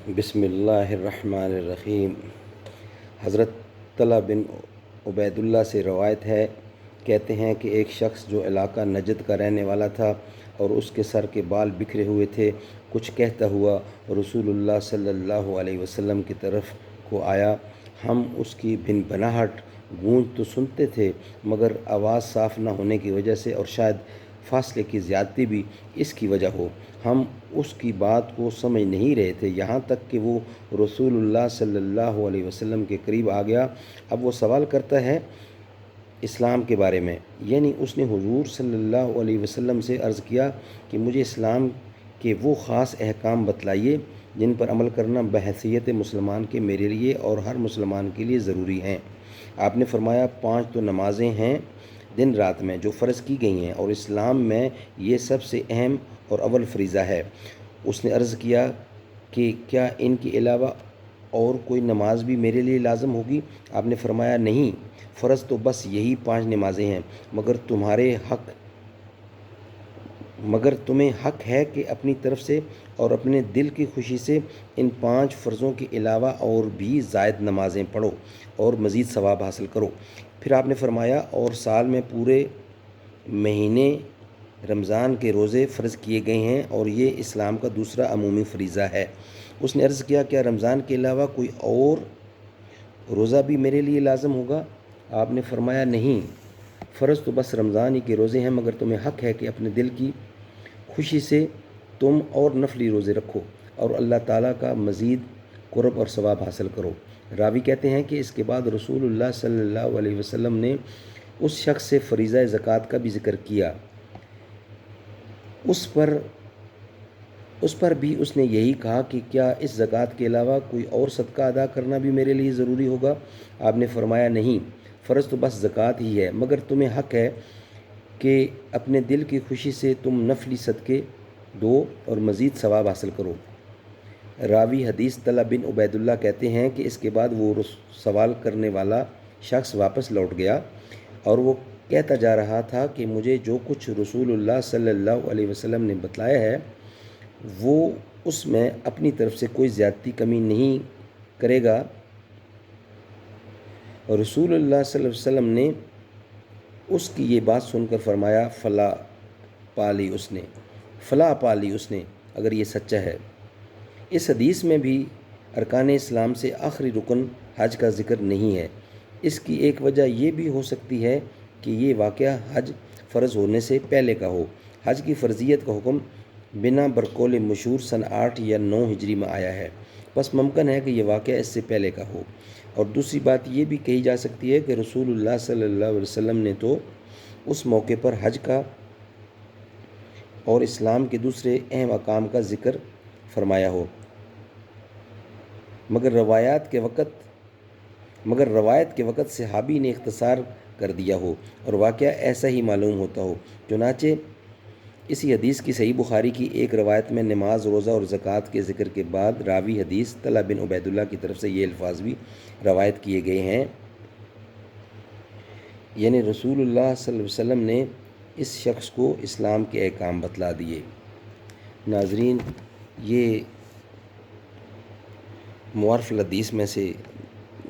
بسم اللہ الرحمن الرحیم۔ حضرت طلحہ بن عبید اللہ سے روایت ہے، کہتے ہیں کہ ایک شخص جو علاقہ نجد کا رہنے والا تھا اور اس کے سر کے بال بکھرے ہوئے تھے، کچھ کہتا ہوا رسول اللہ صلی اللہ علیہ وسلم کی طرف کو آیا۔ ہم اس کی بن بناہٹ گونج تو سنتے تھے، مگر آواز صاف نہ ہونے کی وجہ سے اور شاید فاصلے کی زیادتی بھی اس کی وجہ ہو، ہم اس کی بات کو سمجھ نہیں رہے تھے، یہاں تک کہ وہ رسول اللہ صلی اللہ علیہ وسلم کے قریب آ گیا۔ اب وہ سوال کرتا ہے اسلام کے بارے میں، یعنی اس نے حضور صلی اللہ علیہ وسلم سے عرض کیا کہ مجھے اسلام کے وہ خاص احکام بتلائیے جن پر عمل کرنا بحیثیت مسلمان کے میرے لیے اور ہر مسلمان کے لیے ضروری ہیں۔ آپ نے فرمایا 5 تو نمازیں ہیں دن رات میں جو فرض کی گئی ہیں، اور اسلام میں یہ سب سے اہم اور اول فریضہ ہے۔ اس نے عرض کیا کہ کیا ان کے علاوہ اور کوئی نماز بھی میرے لیے لازم ہوگی؟ آپ نے فرمایا نہیں، فرض تو بس یہی 5 نمازیں ہیں، مگر تمہیں حق ہے کہ اپنی طرف سے اور اپنے دل کی خوشی سے ان 5 فرضوں کے علاوہ اور بھی زائد نمازیں پڑھو اور مزید ثواب حاصل کرو۔ پھر آپ نے فرمایا اور سال میں پورے مہینے رمضان کے روزے فرض کیے گئے ہیں اور یہ اسلام کا دوسرا عمومی فریضہ ہے۔ اس نے عرض کیا کیا رمضان کے علاوہ کوئی اور روزہ بھی میرے لیے لازم ہوگا؟ آپ نے فرمایا نہیں، فرض تو بس رمضان ہی کے روزے ہیں، مگر تمہیں حق ہے کہ اپنے دل کی خوشی سے تم اور نفلی روزے رکھو اور اللہ تعالیٰ کا مزید قرب اور ثواب حاصل کرو۔ راوی کہتے ہیں کہ اس کے بعد رسول اللہ صلی اللہ علیہ وسلم نے اس شخص سے فریضہ زکوٰۃ کا بھی ذکر کیا، اس پر بھی اس نے یہی کہا کہ کیا اس زکوٰۃ کے علاوہ کوئی اور صدقہ ادا کرنا بھی میرے لیے ضروری ہوگا؟ آپ نے فرمایا نہیں، فرض تو بس زکوٰۃ ہی ہے، مگر تمہیں حق ہے کہ اپنے دل کی خوشی سے تم نفلی صدقے دو اور مزید ثواب حاصل کرو۔ راوی حدیث طلحہ بن عبید اللہ کہتے ہیں کہ اس کے بعد وہ سوال کرنے والا شخص واپس لوٹ گیا اور وہ کہتا جا رہا تھا کہ مجھے جو کچھ رسول اللہ صلی اللہ علیہ وسلم نے بتلایا ہے وہ اس میں اپنی طرف سے کوئی زیادتی کمی نہیں کرے گا۔ رسول اللہ صلی اللہ علیہ وسلم نے اس کی یہ بات سن کر فرمایا فلاح پالی اس نے اگر یہ سچا ہے۔ اس حدیث میں بھی ارکان اسلام سے آخری رکن حج کا ذکر نہیں ہے۔ اس کی ایک وجہ یہ بھی ہو سکتی ہے کہ یہ واقعہ حج فرض ہونے سے پہلے کا ہو۔ حج کی فرضیت کا حکم بنا برقول مشہور سن 8 یا 9 ہجری میں آیا ہے، بس ممکن ہے کہ یہ واقعہ اس سے پہلے کا ہو۔ اور دوسری بات یہ بھی کہی جا سکتی ہے کہ رسول اللہ صلی اللہ علیہ وسلم نے تو اس موقع پر حج کا اور اسلام کے دوسرے اہم احکام کا ذکر فرمایا ہو، مگر روایت کے وقت صحابی نے اختصار کر دیا ہو اور واقعہ ایسا ہی معلوم ہوتا ہو۔ چنانچہ اسی حدیث کی صحیح بخاری کی ایک روایت میں نماز، روزہ اور زکوٰۃ کے ذکر کے بعد راوی حدیث طلحہ بن عبید اللہ کی طرف سے یہ الفاظ بھی روایت کیے گئے ہیں، یعنی رسول اللہ صلی اللہ علیہ وسلم نے اس شخص کو اسلام کے احکام بتلا دیے۔ ناظرین، یہ معارف الحدیث میں سے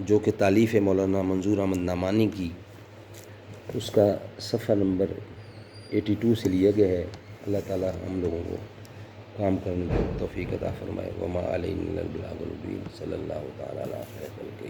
جو کہ تالیف مولانا منظور احمد نعمانی کی، اس کا صفحہ نمبر 82 سے لیا گیا ہے۔ اللہ تعالیٰ ہم لوگوں کو کام کرنے کی توفیق عطا فرمائے۔ وما علینا الا البلاغ المبین۔ صلی اللہ تعالیٰ علیہ وسلم۔